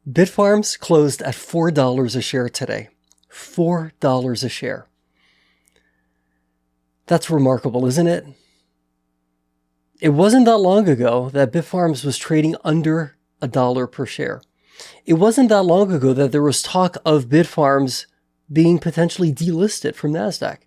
Bitfarms closed at $4 a share today. $4 a share. That's remarkable, isn't it? It wasn't that long ago that Bitfarms was trading under $1 per share. It wasn't that long ago that there was talk of Bitfarms being potentially delisted from NASDAQ.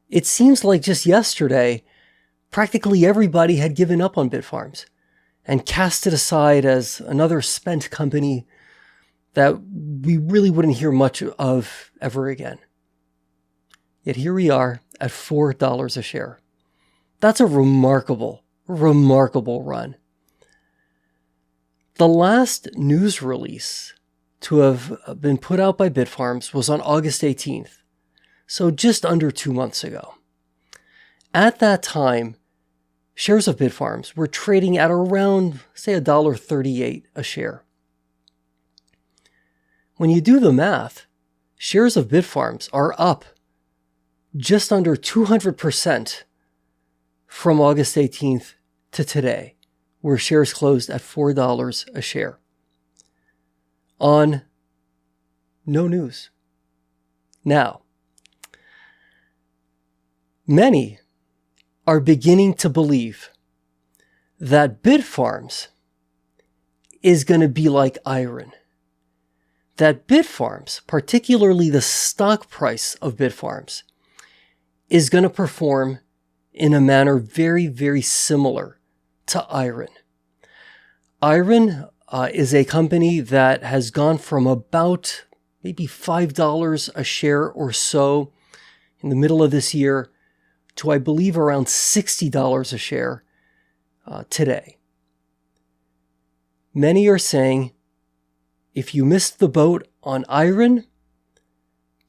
It seems like just yesterday, practically everybody had given up on Bitfarms and cast it aside as another spent company that we really wouldn't hear much of ever again. Yet here we are at $4 a share. That's a remarkable, remarkable run. The last news release to have been put out by Bitfarms was on August 18th, so just under 2 months ago. At that time, shares of Bitfarms were trading at around, say, $1.38 a share. When you do the math, shares of Bitfarms are up just under 200% from August 18th to today, where shares closed at $4 a share on no news. Now, many are beginning to believe that Bitfarms is going to be like IREN. That Bitfarms, particularly the stock price of Bitfarms, is going to perform in a manner very, very similar to IREN. IREN is a company that has gone from about maybe $5 a share or so in the middle of this year to, I believe, around $60 a share today. Many are saying, if you missed the boat on IREN,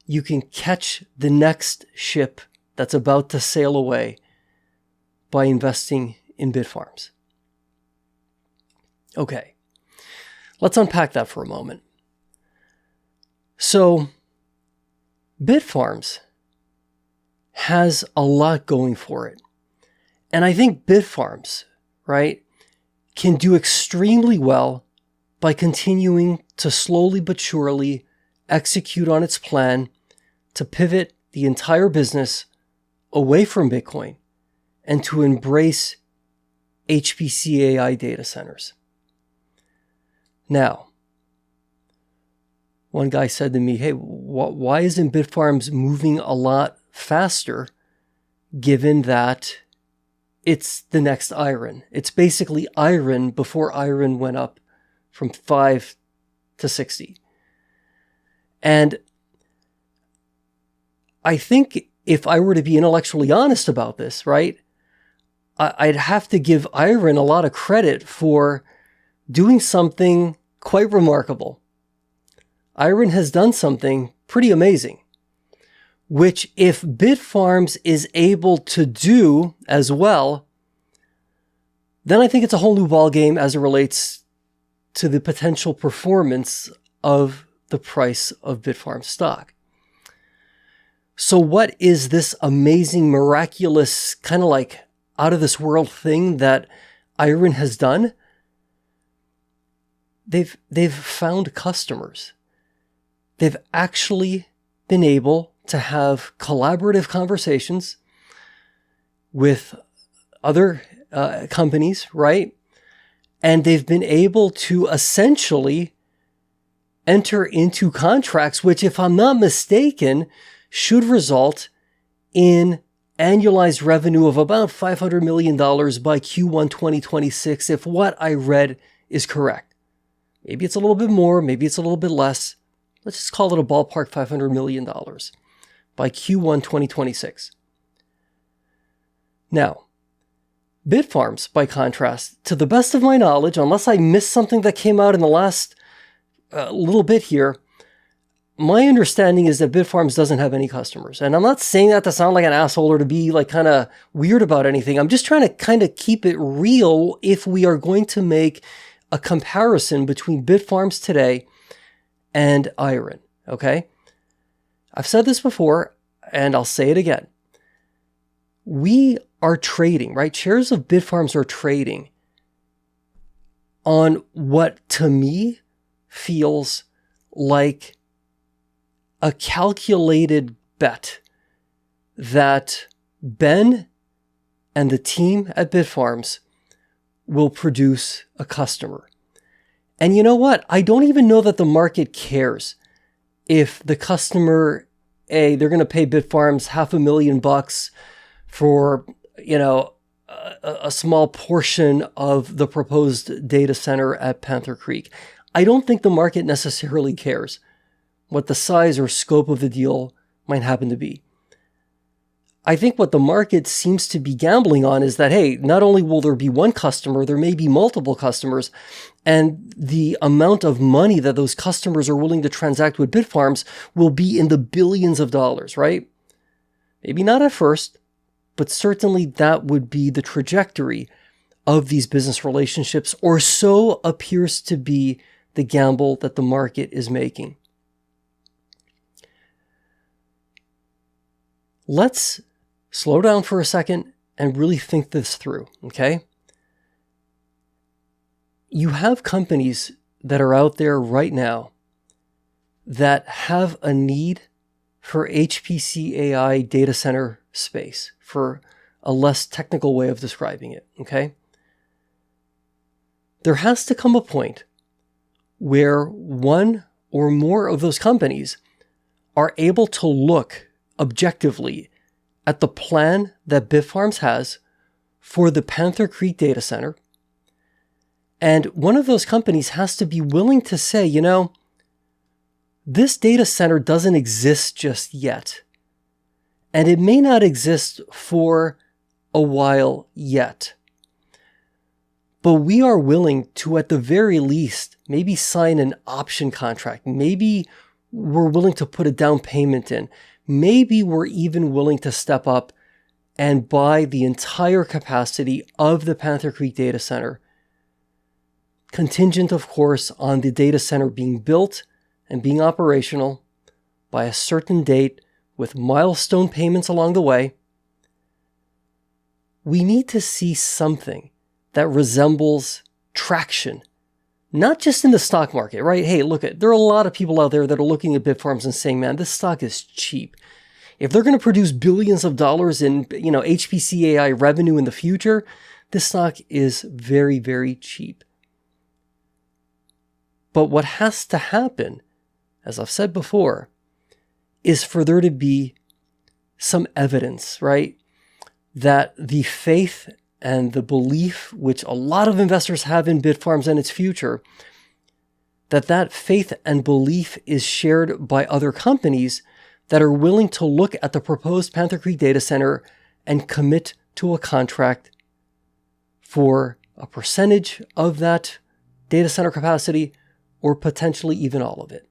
you can catch the next ship that's about to sail away by investing in Bitfarms. Okay, let's unpack that for a moment. So, Bitfarms has a lot going for it. And I think Bitfarms, right, can do extremely well by continuing to slowly but surely execute on its plan to pivot the entire business away from Bitcoin and to embrace HPC AI data centers. Now, one guy said to me, hey, why isn't Bitfarms moving a lot faster given that it's the next IREN? It's basically IREN before IREN went up from 5 to 60. And I think if I were to be intellectually honest about this, right, I'd have to give IREN a lot of credit for doing something quite remarkable. IREN has done something pretty amazing, which if Bitfarms is able to do as well, then I think it's a whole new ballgame as it relates to the potential performance of the price of Bitfarms stock. So what is this amazing, miraculous, kind of like out of this world thing that IREN has done? They've found customers. They've actually been able to have collaborative conversations with other companies, right? And they've been able to essentially enter into contracts, which, if I'm not mistaken, should result in annualized revenue of about $500 million by Q1 2026, if what I read is correct. Maybe it's a little bit more, maybe it's a little bit less. Let's just call it a ballpark $500 million by Q1 2026. Now, Bitfarms, by contrast, to the best of my knowledge, unless I missed something that came out in the last little bit here, my understanding is that Bitfarms doesn't have any customers. And I'm not saying that to sound like an asshole or to be like kind of weird about anything. I'm just trying to kind of keep it real if we are going to make a comparison between Bitfarms today and IREN, okay? I've said this before, and I'll say it again. We are trading, right? Shares of Bitfarms are trading on what, to me, feels like a calculated bet that Ben and the team at Bitfarms will produce a customer. And you know what? I don't even know that the market cares if the customer, they're going to pay Bitfarms $500,000 for, a small portion of the proposed data center at Panther Creek. I don't think the market necessarily cares what the size or scope of the deal might happen to be. I think what the market seems to be gambling on is that, hey, not only will there be one customer, there may be multiple customers, and the amount of money that those customers are willing to transact with Bitfarms will be in the billions of dollars, right? Maybe not at first, but certainly that would be the trajectory of these business relationships, or so appears to be the gamble that the market is making. Let's slow down for a second and really think this through, okay? You have companies that are out there right now that have a need for HPC AI data center space, for a less technical way of describing it, okay? There has to come a point where one or more of those companies are able to look objectively at the plan that Bitfarms has for the Panther Creek data center. And one of those companies has to be willing to say, this data center doesn't exist just yet. And it may not exist for a while yet. But we are willing to, at the very least, maybe sign an option contract. Maybe we're willing to put a down payment in. Maybe we're even willing to step up and buy the entire capacity of the Panther Creek data center, contingent, of course, on the data center being built and being operational by a certain date with milestone payments along the way. We need to see something that resembles traction, not just in the stock market, right? Hey, look, there are a lot of people out there that are looking at Bitfarms and saying, man, this stock is cheap. If they're going to produce billions of dollars in, HPC AI revenue in the future, this stock is very, very cheap. But what has to happen, as I've said before, is for there to be some evidence, right? That the faith and the belief, which a lot of investors have in Bitfarms and its future, that faith and belief is shared by other companies that are willing to look at the proposed Panther Creek data center and commit to a contract for a percentage of that data center capacity, or potentially even all of it.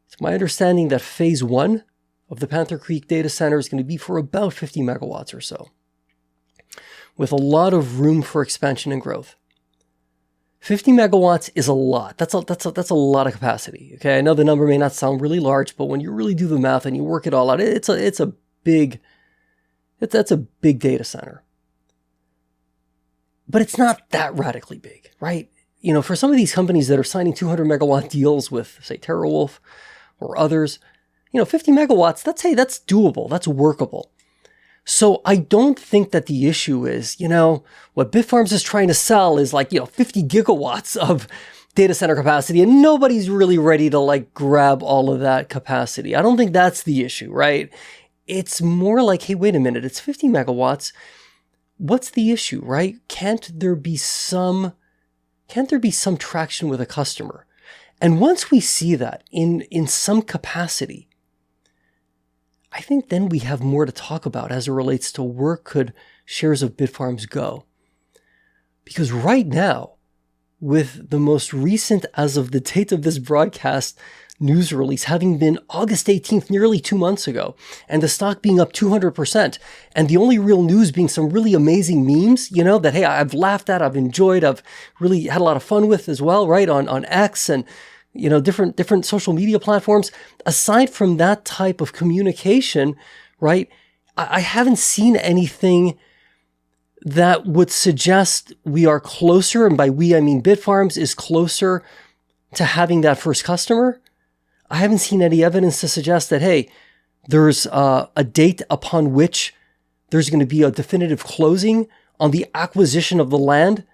It's my understanding that phase 1 of the Panther Creek data center is going to be for about 50 megawatts or so, with a lot of room for expansion and growth. 50 megawatts is a lot. That's a lot of capacity. Okay, I know the number may not sound really large, but when you really do the math and you work it all out, that's a big data center. But it's not that radically big, right? For some of these companies that are signing 200 megawatt deals with, say, TeraWulf or others, 50 megawatts, that's doable, that's workable. So I don't think that the issue is, what Bitfarms is trying to sell is 50 gigawatts of data center capacity, and nobody's really ready to grab all of that capacity. I don't think that's the issue, right? It's more like, hey, wait a minute, it's 50 megawatts. What's the issue, right? Can't there be some traction with a customer? And once we see that in some capacity, I think then we have more to talk about as it relates to where could shares of Bitfarms go. Because right now, with the most recent, as of the date of this broadcast, news release having been August 18th, nearly 2 months ago, and the stock being up 200%, and the only real news being some really amazing memes, that, hey, I've laughed at, I've enjoyed, I've really had a lot of fun with as well, right, on X and different social media platforms. Aside from that type of communication, right, I haven't seen anything that would suggest we are closer, and by we I mean Bitfarms is closer to having that first customer, I haven't seen any evidence to suggest that, hey, there's a date upon which there's going to be a definitive closing on the acquisition of the land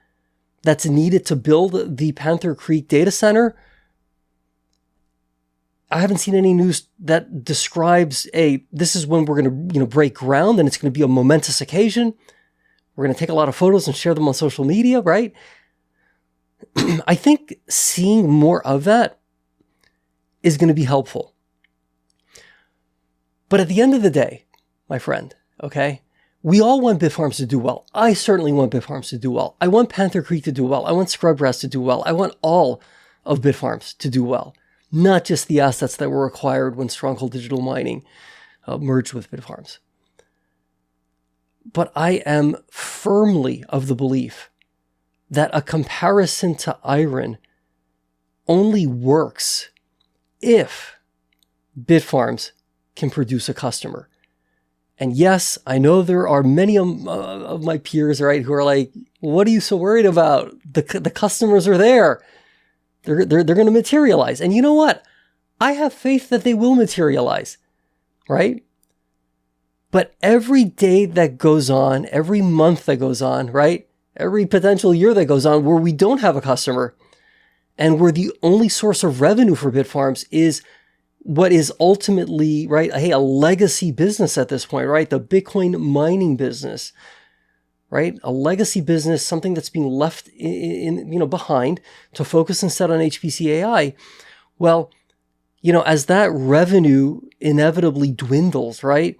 that's needed to build the Panther Creek data center. I haven't seen any news that describes, this is when we're going to, break ground, and it's going to be a momentous occasion. We're going to take a lot of photos and share them on social media, right? I think seeing more of that is going to be helpful. But at the end of the day, my friend, okay, we all want Bitfarms to do well. I certainly want Bitfarms to do well. I want Panther Creek to do well. I want Scrubgrass to do well. I want all of Bitfarms to do well, not just the assets that were acquired when Stronghold Digital Mining merged with Bitfarms. But I am firmly of the belief that a comparison to IREN only works if Bitfarms can produce a customer. And yes, I know there are many of my peers, right, who are like, what are you so worried about? The customers are there. They're going to materialize. And you know what? I have faith that they will materialize, right? But every day that goes on, every month that goes on, right? Every potential year that goes on where we don't have a customer and where the only source of revenue for Bitfarms is what is ultimately, right, a legacy business at this point, right? The Bitcoin mining business, right? A legacy business, something that's being left behind to focus instead on HPC AI. Well, as that revenue inevitably dwindles, right?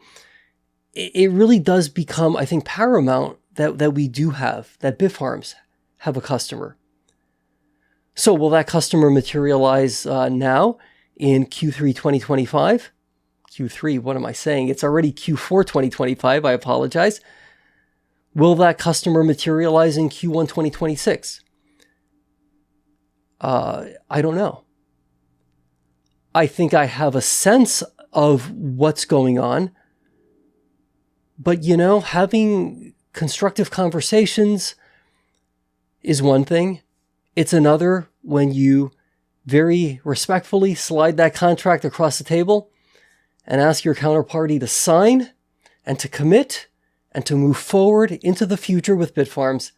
It really does become, I think, paramount that we do have, that Bitfarms have a customer. So will that customer materialize now in Q3 2025? Q3, what am I saying? It's already Q4 2025, I apologize. Will that customer materialize in Q1 2026? I don't know. I think I have a sense of what's going on. But, having constructive conversations is one thing. It's another when you very respectfully slide that contract across the table and ask your counterparty to sign and to commit and to move forward into the future with Bitfarms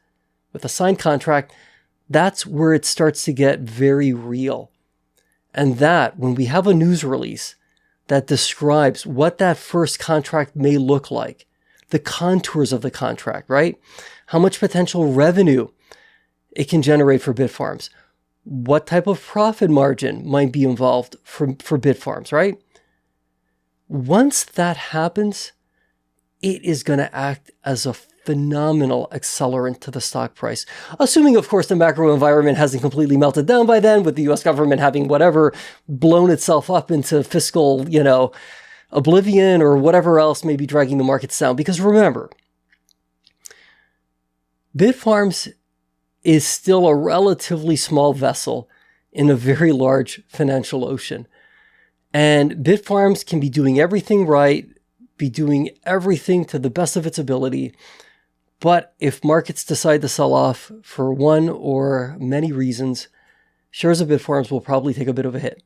with a signed contract. That's where it starts to get very real. And that, when we have a news release that describes what that first contract may look like, the contours of the contract, right? How much potential revenue it can generate for Bitfarms. What type of profit margin might be involved for Bitfarms, right? Once that happens, it is going to act as a phenomenal accelerant to the stock price. Assuming, of course, the macro environment hasn't completely melted down by then, with the US government having whatever blown itself up into fiscal, oblivion or whatever else may be dragging the markets down. Because remember, Bitfarms is still a relatively small vessel in a very large financial ocean. And Bitfarms can be doing everything right, be doing everything to the best of its ability. But if markets decide to sell off for one or many reasons, shares of Bitfarms will probably take a bit of a hit.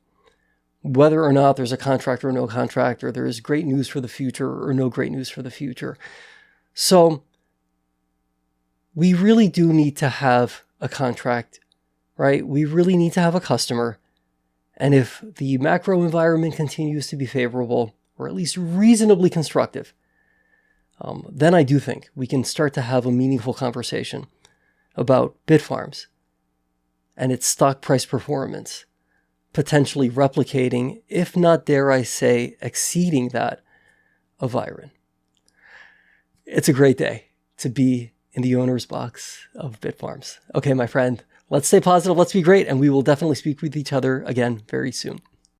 Whether or not there's a contract or no contract, or there is great news for the future or no great news for the future. So we really do need to have a contract, right? We really need to have a customer. And if the macro environment continues to be favorable, or at least reasonably constructive, then I do think we can start to have a meaningful conversation about Bitfarms and its stock price performance, potentially replicating, if not, dare I say, exceeding that of IREN. It's a great day to be in the owner's box of Bitfarms. Okay, my friend, let's stay positive, let's be great, and we will definitely speak with each other again very soon.